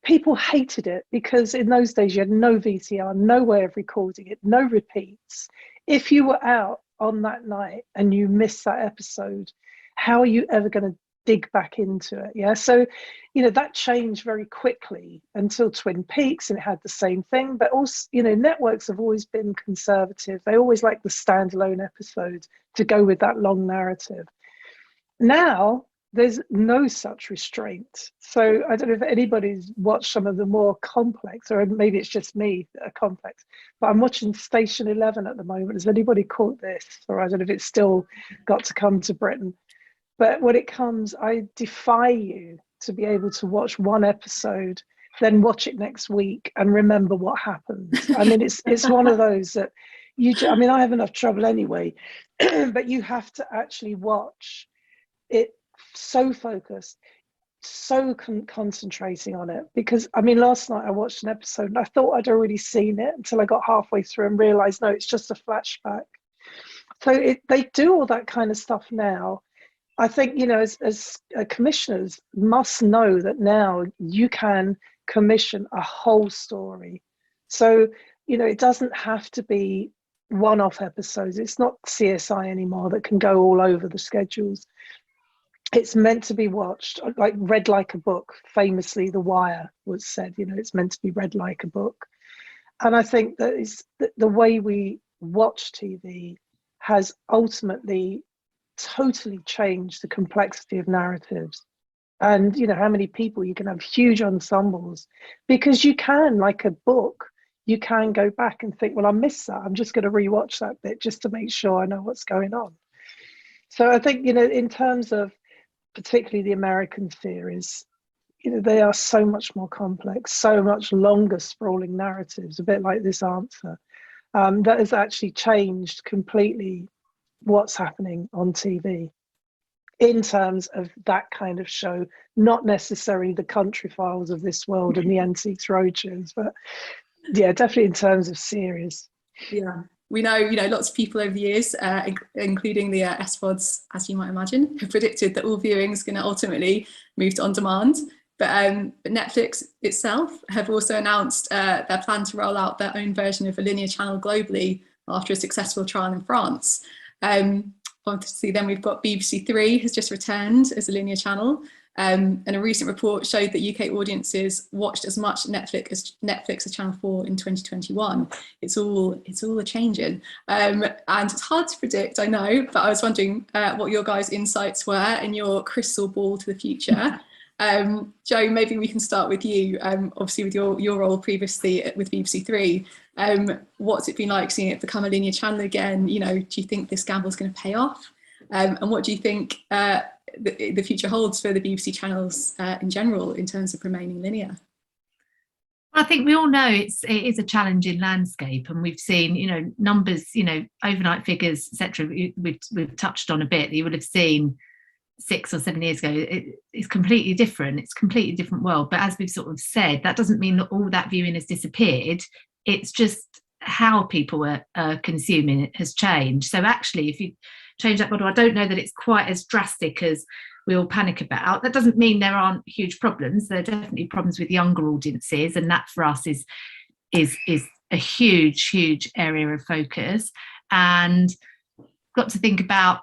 people hated it because in those days you had no VCR, no way of recording it, no repeats. If you were out on that night and you missed that episode, how are you ever going to dig back into it. Yeah, so that changed very quickly until Twin Peaks, and it had the same thing. But also, networks have always been conservative. They always like the standalone episode to go with that long narrative. Now there's no such restraint. So I don't know if anybody's watched some of the more complex, or maybe it's just me that are complex, but I'm watching Station 11 at the moment. Has anybody caught this? Or I don't know if it's still got to come to Britain. But when it comes, I defy you to be able to watch one episode, then watch it next week and remember what happened. I mean, it's one of those that I have enough trouble anyway, but you have to actually watch it so focused, so concentrating on it. Because last night I watched an episode and I thought I'd already seen it until I got halfway through and realized, no, it's just a flashback. So they do all that kind of stuff now. I think, as commissioners must know that now you can commission a whole story. So, it doesn't have to be one-off episodes. It's not CSI anymore that can go all over the schedules. It's meant to be watched, like read like a book. Famously, The Wire was said, it's meant to be read like a book. And I think that is the way we watch TV has ultimately totally changed the complexity of narratives. And how many people you can have, huge ensembles, because you can, like a book, you can go back and think, well, I missed that, I'm just going to rewatch that bit just to make sure I know what's going on. So I think, in terms of particularly the American series, they are so much more complex, so much longer sprawling narratives, a bit like This Answer, that has actually changed completely what's happening on TV in terms of that kind of show, not necessarily the Country Files of this world and the Antiques Roadshows, but yeah, definitely in terms of series.
Yeah, we know, lots of people over the years, including the SVODs, as you might imagine, have predicted that all viewing is going to ultimately move to on demand. But Netflix itself have also announced their plan to roll out their own version of a linear channel globally after a successful trial in France. Obviously, then we've got BBC Three has just returned as a linear channel, and a recent report showed that UK audiences watched as much Netflix as Channel 4 in 2021. It's all a changing, and it's hard to predict, I know, but I was wondering what your guys' insights were and your crystal ball to the future. Joe, maybe we can start with you. Obviously, with your role previously with BBC Three, what's it been like seeing it become a linear channel again? Do you think this gamble is going to pay off? And what do you think the future holds for the BBC channels in general in terms of remaining linear?
I think we all know it is a challenging landscape, and we've seen, numbers, overnight figures, etc. We've touched on a bit. You would have seen 6 or 7 years ago. It's completely different. It's a completely different world. But as we've sort of said, that doesn't mean that all that viewing has disappeared. It's just how people are consuming it has changed. So actually, if you change that model, I don't know that it's quite as drastic as we all panic about. That doesn't mean there aren't huge problems. There are definitely problems with younger audiences, and that for us is a huge area of focus. And got to think about,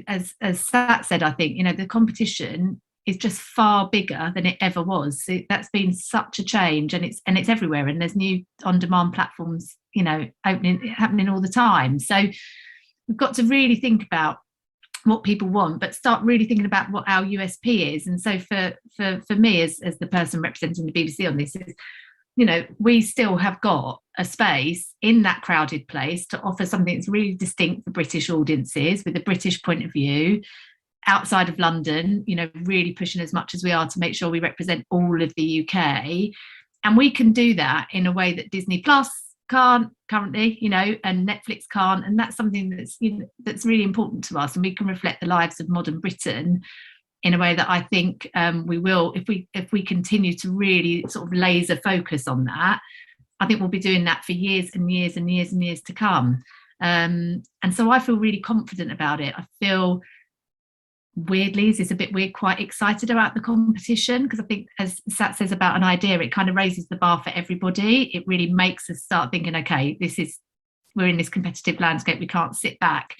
as Sat said, I think, the competition is just far bigger than it ever was. That's been such a change, and it's everywhere, and there's new on-demand platforms, happening all the time. So we've got to really think about what people want, but start really thinking about what our USP is. And so for me, as the person representing the BBC on this, is, we still have got a space in that crowded place to offer something that's really distinct for British audiences with a British point of view outside of London, really pushing as much as we are to make sure we represent all of the UK. And we can do that in a way that Disney Plus can't currently, and Netflix can't. And that's something that's, that's really important to us. And we can reflect the lives of modern Britain in a way that I think we will, if we continue to really sort of laser focus on that. I think we'll be doing that for years and years and years and years to come. And so I feel really confident about it. I feel, weirdly, it's a bit weird, quite excited about the competition, because I think, as Sat says about an idea, it kind of raises the bar for everybody. It really makes us start thinking, okay, we're in this competitive landscape. We can't sit back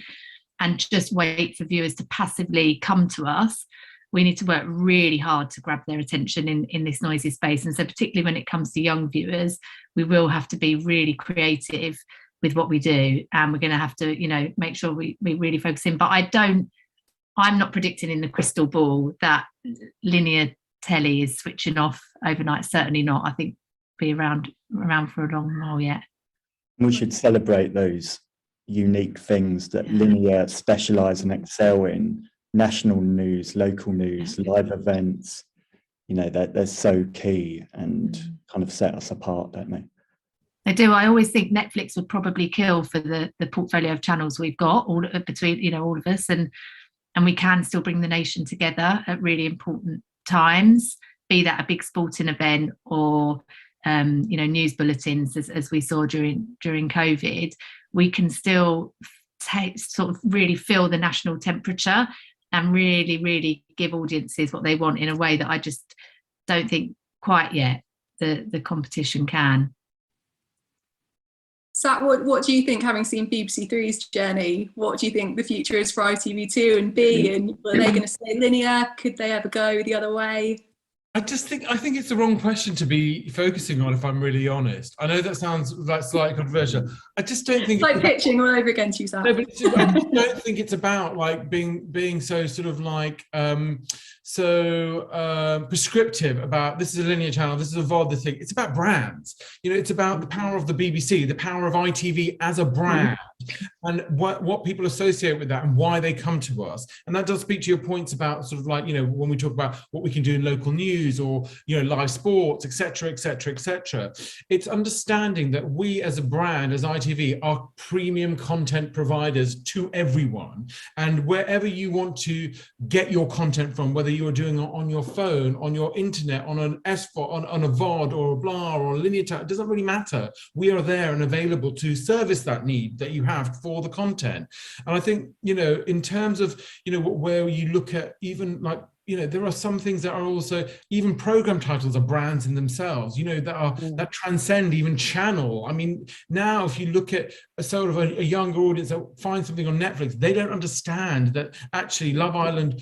and just wait for viewers to passively come to us. we need to work really hard to grab their attention in this noisy space. And so particularly when it comes to young viewers, we will have to be really creative with what we do, and we're going to have to, you know, make sure we really focus in. But I'm not predicting in the crystal ball that linear telly is switching off overnight. Certainly not. I think be around for a long while yet.
We should celebrate those unique things that linear specialise and excel in: national news, local news, live events. You know, they're so key and kind of set us apart, don't they?
They do. I always think Netflix would probably kill for the portfolio of channels we've got, all between, you know, all of us, and we can still bring the nation together at really important times, be that a big sporting event or you know, news bulletins, as we saw during COVID. We can still sort of really feel the national temperature and really give audiences what they want in a way that I just don't think quite yet the competition can.
Sat, what do you think, having seen BBC Three's journey, what do you think the future is for ITV2 and B, and are they going to stay linear? Could they ever go the other way?
I think it's the wrong question to be focusing on, if I'm really honest. I know that sounds like slightly controversial. I just don't think
it's like pitching all over again to you, Sat.
No, but I just don't think it's about like being so sort of like prescriptive about this is a linear channel, this is a VOD, this thing. It's about brands. You know, it's about the power of the BBC, the power of ITV as a brand, and what people associate with that and why they come to us. And that does speak to your points about sort of like, you know, when we talk about what we can do in local news or, you know, live sports, etc., etc., etc. It's understanding that we as a brand, as ITV, are premium content providers to everyone, and wherever you want to get your content from, whether you're doing it on your phone, on your internet, on an SVOD, on a VOD or a blah or a linear channel, it doesn't really matter. We are there and available to service that need that you have for the content. And I think, you know, in terms of, you know, where you look at even like, you know, there are some things that are also, even program titles are brands in themselves, you know, that transcend even channel. I mean, now if you look at a sort of a younger audience that finds something on Netflix, they don't understand that actually Love Island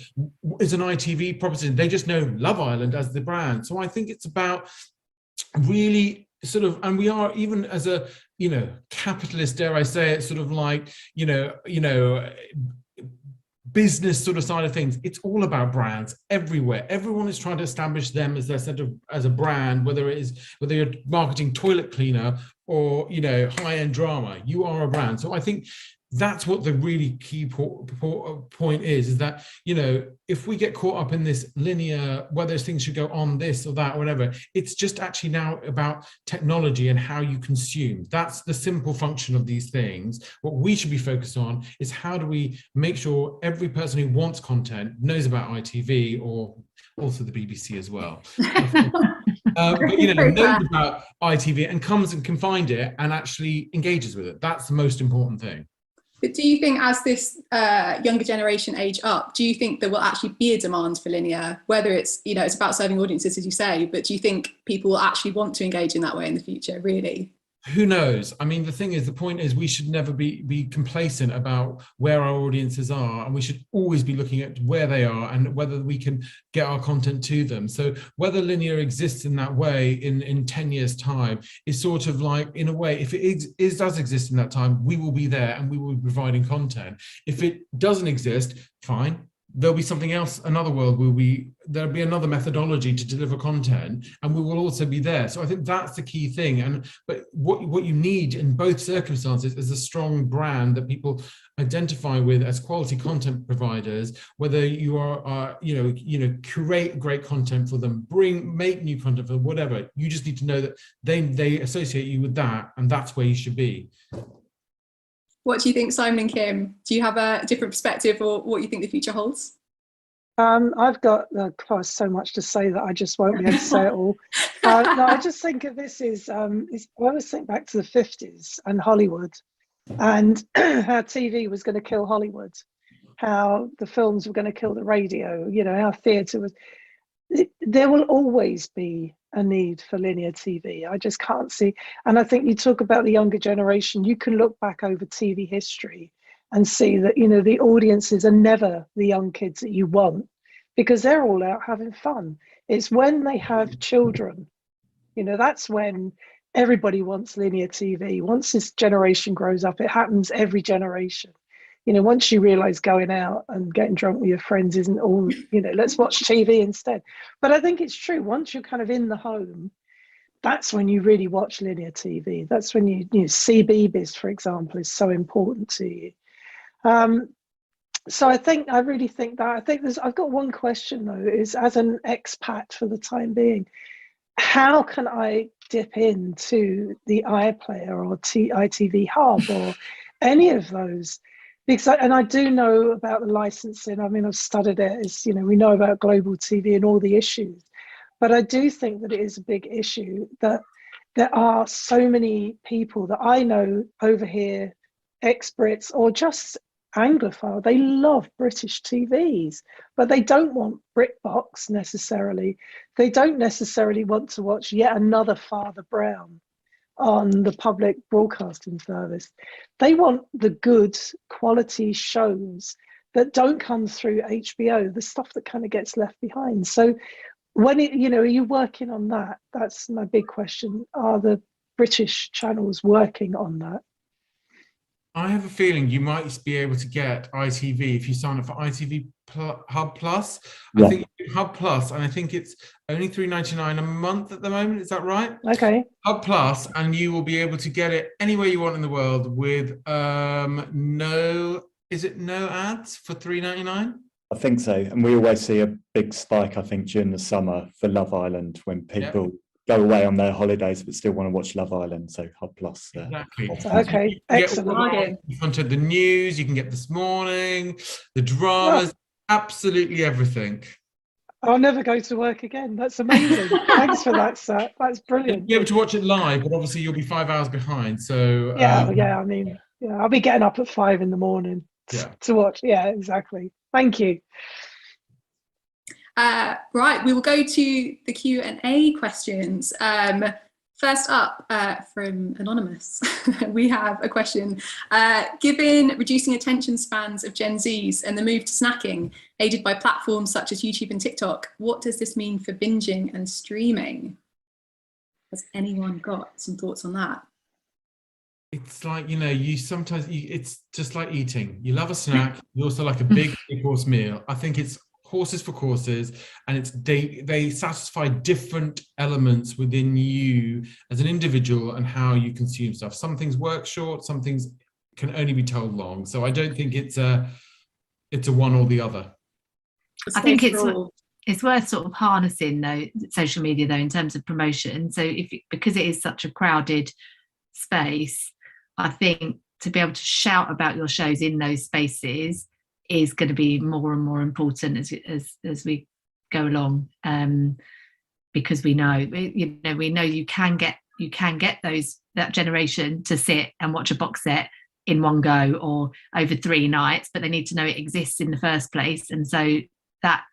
is an ITV proposition. They just know Love Island as the brand. So I think it's about really sort of, and we are, even as a, you know, capitalist, dare I say it, sort of like, you know, business sort of side of things, it's all about brands everywhere. Everyone is trying to establish them as their set of, as a brand, whether you're marketing toilet cleaner or, you know, high-end drama, you are a brand. So I think that's what the really key point is that, you know, if we get caught up in this linear, whether things should go on this or that or whatever, it's just actually now about technology and how you consume. That's the simple function of these things. What we should be focused on is how do we make sure every person who wants content knows about ITV, or also the BBC as well. But, you know, knows about ITV and comes and can find it and actually engages with it. That's the most important thing.
But do you think as this younger generation age up, do you think there will actually be a demand for linear, whether it's, you know, it's about serving audiences, as you say, but do you think people will actually want to engage in that way in the future, really?
Who knows? I mean, the thing is, the point is we should never be complacent about where our audiences are, and we should always be looking at where they are and whether we can get our content to them. So whether linear exists in that way in 10 years time is sort of like, in a way, if it does exist in that time, we will be there and we will be providing content. If it doesn't exist, fine. There'll be something else, another world there'll be another methodology to deliver content, and we will also be there. So I think that's the key thing. But what you need in both circumstances is a strong brand that people identify with as quality content providers, whether you are you know, curate great content for them, make new content for them, whatever. You just need to know that they associate you with that, and that's where you should be.
What do you think, Simon and Kim? Do you have a different perspective, or what you think the future holds?
I've got so much to say that I just won't be able to say it all. No, I just think of this as, I always think back to the 50s and Hollywood, and how TV was going to kill Hollywood, how the films were going to kill the radio, you know, how theatre was. There will always be a need for linear TV. I just can't see. And I think you talk about the younger generation, you can look back over TV history and see that, you know, the audiences are never the young kids that you want. because they're all out having fun. It's when they have children, you know, that's when everybody wants linear TV. Once this generation grows up, it happens every generation. You know, once you realize going out and getting drunk with your friends isn't all, you know, let's watch TV instead. But I think it's true. Once you're kind of in the home, that's when you really watch linear TV. That's when you know, CBeebies, for example, is so important to you. So I really think that, I've got one question though, is as an expat for the time being, how can I dip into the iPlayer or ITV Hub or any of those? Because I do know about the licensing. I mean, I've studied it. As you know, we know about global TV and all the issues, but I do think that it is a big issue that there are so many people that I know over here, ex-Brits or just Anglophile, they love British TVs, but they don't want BritBox necessarily. They don't necessarily want to watch yet another Father Brown on the public broadcasting service. They want the good quality shows that don't come through HBO, the stuff that kind of gets left behind. So when you know, are you working on that? That's my big question. Are the British channels working on that?
I have a feeling you might be able to get ITV if you sign up for ITV Hub Plus.
Yeah.
I think Hub Plus, and I think it's only $3.99 a month at the moment. Is that right?
Okay.
Hub Plus, and you will be able to get it anywhere you want in the world with no ads for $3.99?
I think so. And we always see a big spike, I think, during the summer for Love Island when people go away on their holidays but still want to watch Love Island. So Hub Plus.
Exactly.
Okay,
You can
excellent.
get content, the news, you can get This Morning, the dramas, absolutely everything.
I'll never go to work again. That's amazing. Thanks for that, sir. That's brilliant.
You'll be able to watch it live, but obviously you'll be 5 hours behind. So
yeah, I mean, yeah, I'll be getting up at 5 in the morning to watch. Yeah, exactly. Thank you.
Right, we will go to the Q&A questions. First up, from Anonymous, we have a question. Given reducing attention spans of Gen Zs and the move to snacking, aided by platforms such as YouTube and TikTok, what does this mean for binging and streaming? Has anyone got some thoughts on that?
It's like, you know, it's just like eating. You love a snack, you also like a big course meal. I think it's horses for courses, and they satisfy different elements within you as an individual and how you consume stuff. Some things work short, some things can only be told long. So I don't think it's a one or the other.
I think it's worth sort of harnessing though social media though in terms of promotion. So because it is such a crowded space, I think to be able to shout about your shows in those spaces is going to be more and more important as we go along, because we know you can get that generation to sit and watch a box set in one go or over 3 nights, but they need to know it exists in the first place, and so that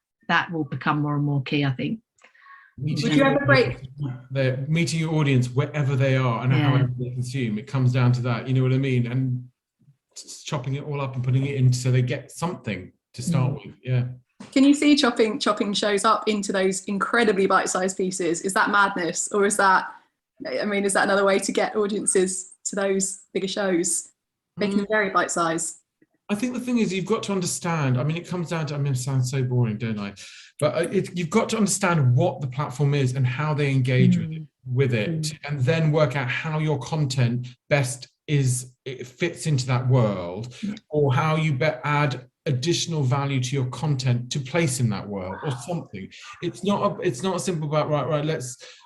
will become more and more key, I think.
Would you ever break?
They're meeting your audience wherever they are and however they consume. It comes down to that, you know what I mean? And chopping it all up and putting it in so they get something to start with. Yeah.
Can you see chopping shows up into those incredibly bite-sized pieces? Is that madness, or is that another way to get audiences to those bigger shows, making them very bite-sized?
I think the thing is, you've got to understand, I mean, it comes down to, it sounds so boring, don't I? But you've got to understand what the platform is and how they engage with it, and then work out how your content it fits into that world, or how you add additional value to your content to place in that world or something. It's not simple about right,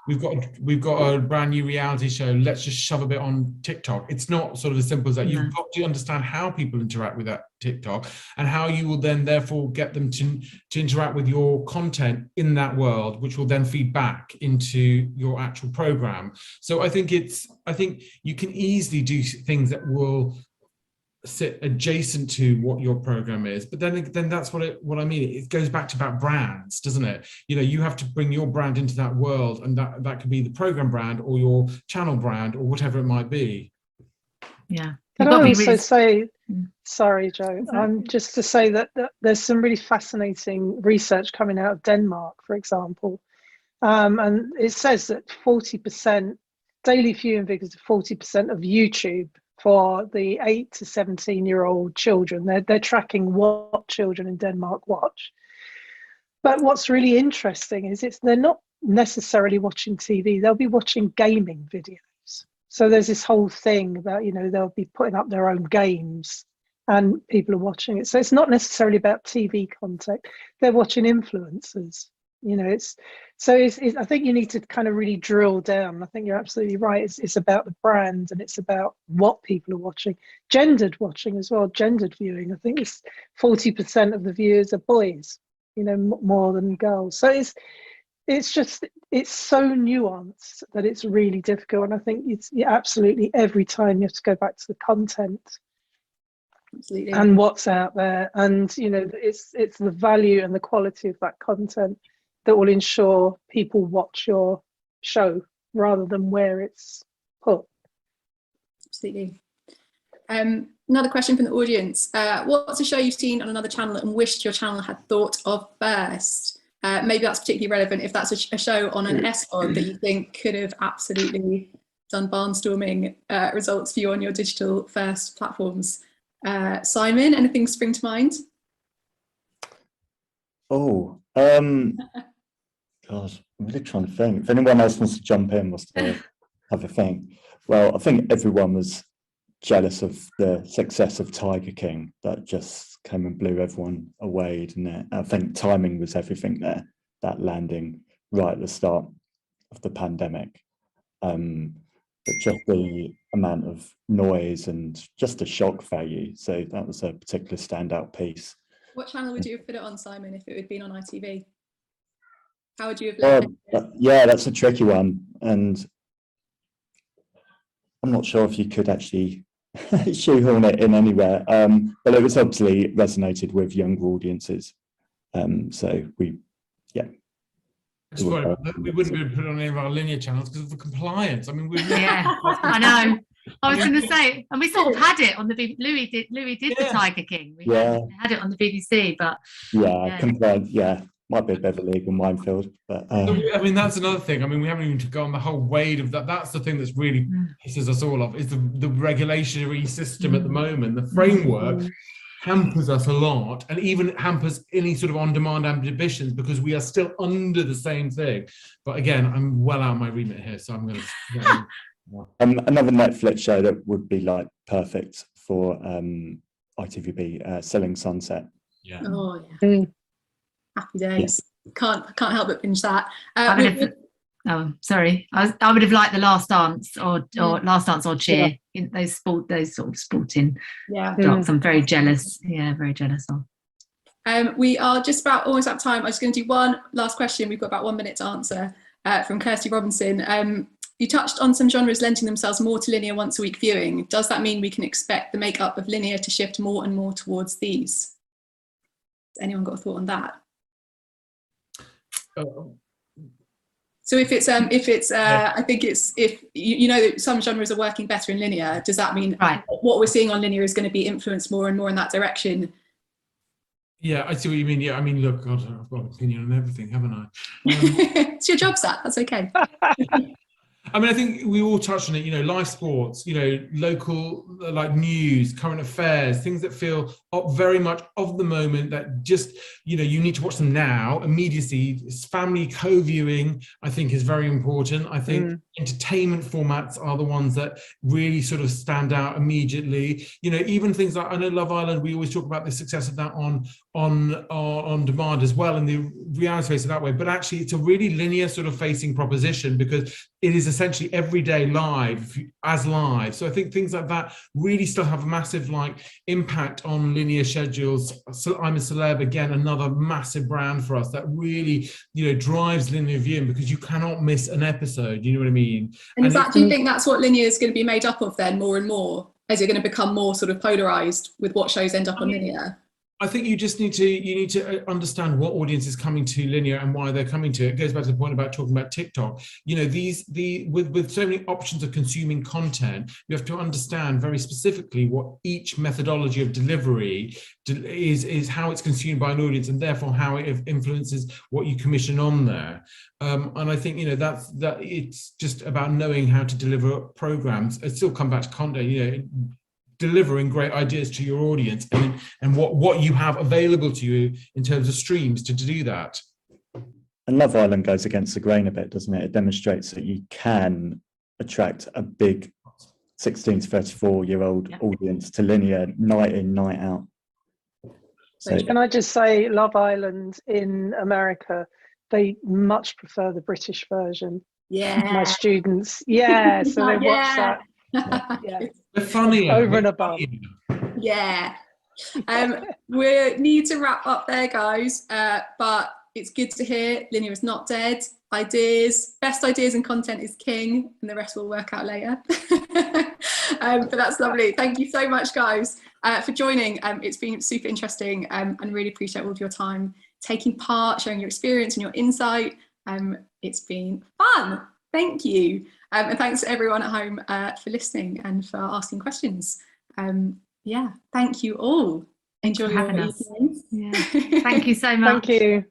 we've got a brand new reality show, let's just shove a bit on TikTok. It's not sort of as simple as that. You've got to understand how people interact with that TikTok and how you will then therefore get them to interact with your content in that world, which will then feed back into your actual program. So I think you can easily do things that will sit adjacent to what your program is, but then that's what I mean. It goes back to about brands, doesn't it? You know, you have to bring your brand into that world, and that could be the program brand or your channel brand or whatever it might be.
Yeah.
Can
You've got
I
to be
also
really-
say,
Mm.
sorry, Joe, just to say that there's some really fascinating research coming out of Denmark, for example. And it says that 40% daily viewing figures, 40% of YouTube for the 8 to 17-year-old children. They're tracking what children in Denmark watch. But what's really interesting is they're not necessarily watching TV. They'll be watching gaming videos. So there's this whole thing about, you know, they'll be putting up their own games and people are watching it. So it's not necessarily about TV content. They're watching influencers. You know, I think you need to kind of really drill down. I think you're absolutely right. It's about the brand, and it's about what people are watching. Gendered watching as well, gendered viewing. I think it's 40% of the viewers are boys, you know, more than girls. So it's so nuanced that it's really difficult. And I think it's absolutely every time you have to go back to the content.
Absolutely.
And what's out there, and you know, it's the value and the quality of that content that will ensure people watch your show rather than where it's put.
Absolutely. Another question from the audience. What's a show you've seen on another channel and wished your channel had thought of first? Maybe that's particularly relevant if that's a show on an SVOD that you think could have absolutely done barnstorming results for you on your digital first platforms. Simon, anything spring to mind?
Oh, gosh, I'm really trying to think. If anyone else wants to jump in, wants to have a think. Well, I think everyone was jealous of the success of Tiger King. That just came and blew everyone away, didn't it? I think timing was everything there, that landing right at the start of the pandemic. But just the amount of noise and just a shock value. So that was a particular standout piece.
What channel would you have put it on, Simon, if it had been on ITV? How would you have left it?
Yeah, that's a tricky one. And I'm not sure if you could actually shoehorn it in anywhere. But it was obviously resonated with younger audiences. So we
wouldn't be able to put it on any of our linear channels because of the compliance. I mean,
yeah, I know. I was going to say, and we sort of had it on the BBC. Louis did the Tiger King. We had it on the BBC, but
compliance. Yeah, might be a bit of a legal minefield, but
I mean, that's another thing. I mean, we haven't even gone the whole weight of that. That's the thing that's really pisses us all off, is the regulatory system at the moment. The framework hampers us a lot, and even hampers any sort of on-demand ambitions, because we are still under the same thing. But again, I'm well out of my remit here, so I'm going to.
Another Netflix show that would be like perfect for ITVB, Selling Sunset.
Yeah. Oh yeah. Happy days. Yeah. Can't help but binge that.
Sorry. I would have liked The Last Dance or Last Dance or Cheer. In those sort of sporting docs. I'm very jealous. Yeah, very jealous of.
We are just about almost out of time. I'm just going to do one last question. We've got about 1 minute to answer from Kirsty Robinson. You touched on some genres lending themselves more to linear once a week viewing. Does that mean we can expect the makeup of linear to shift more and more towards these? Has anyone got a thought on that? So if it's I think it's, if you know that some genres are working better in linear, does that mean what we're seeing on linear is going to be influenced more and more in that direction?
Yeah, I see what you mean. Yeah, I mean, look, God, I've got an opinion on everything, haven't I?
It's your job, Sat. That's okay.
I mean, I think we all touched on it, you know, live sports, you know, local, like news, current affairs, things that feel very much of the moment, that just, you know, you need to watch them now. Immediacy, family co-viewing, I think, is very important. I think entertainment formats are the ones that really sort of stand out immediately. You know, even things like, I know Love Island, we always talk about the success of that on demand as well, and the reality space that way. But actually, it's a really linear sort of facing proposition, because it is essentially every day live. So I think things like that really still have a massive impact on linear schedules. So I'm a Celeb, again, another massive brand for us that really, you know, drives linear viewing, because you cannot miss an episode. You know what I mean?
And do you think that's what linear is going to be made up of then, more and more? Is it going to become more sort of polarized with what shows end up on linear?
I think you just need to understand what audience is coming to linear and why they're coming to it. It goes back to the point about talking about TikTok. You know, with so many options of consuming content, you have to understand very specifically what each methodology of delivery is, how it's consumed by an audience, and therefore how it influences what you commission on there. And I think, you know, that it's just about knowing how to deliver programs. It still come back to content, you know, delivering great ideas to your audience, and what you have available to you in terms of streams to do that.
And Love Island goes against the grain a bit, doesn't it? It demonstrates that you can attract a big 16 to 34-year-old audience to linear night in, night out. So
can I just say, Love Island in America, they much prefer the British version.
Yeah.
My students, yeah, so they watch that. Yeah.
They're funny
over and above.
Yeah. We need to wrap up there, guys, but it's good to hear linear is not dead. Best ideas and content is king, and the rest will work out later. But that's lovely. Thank you so much, guys, for joining. It's been super interesting, and really appreciate all of your time taking part, sharing your experience and your insight. It's been fun. Thank you. And thanks to everyone at home for listening and for asking questions. Yeah, thank you all. Enjoy your evenings.
Yeah. Thank you so much.
Thank you.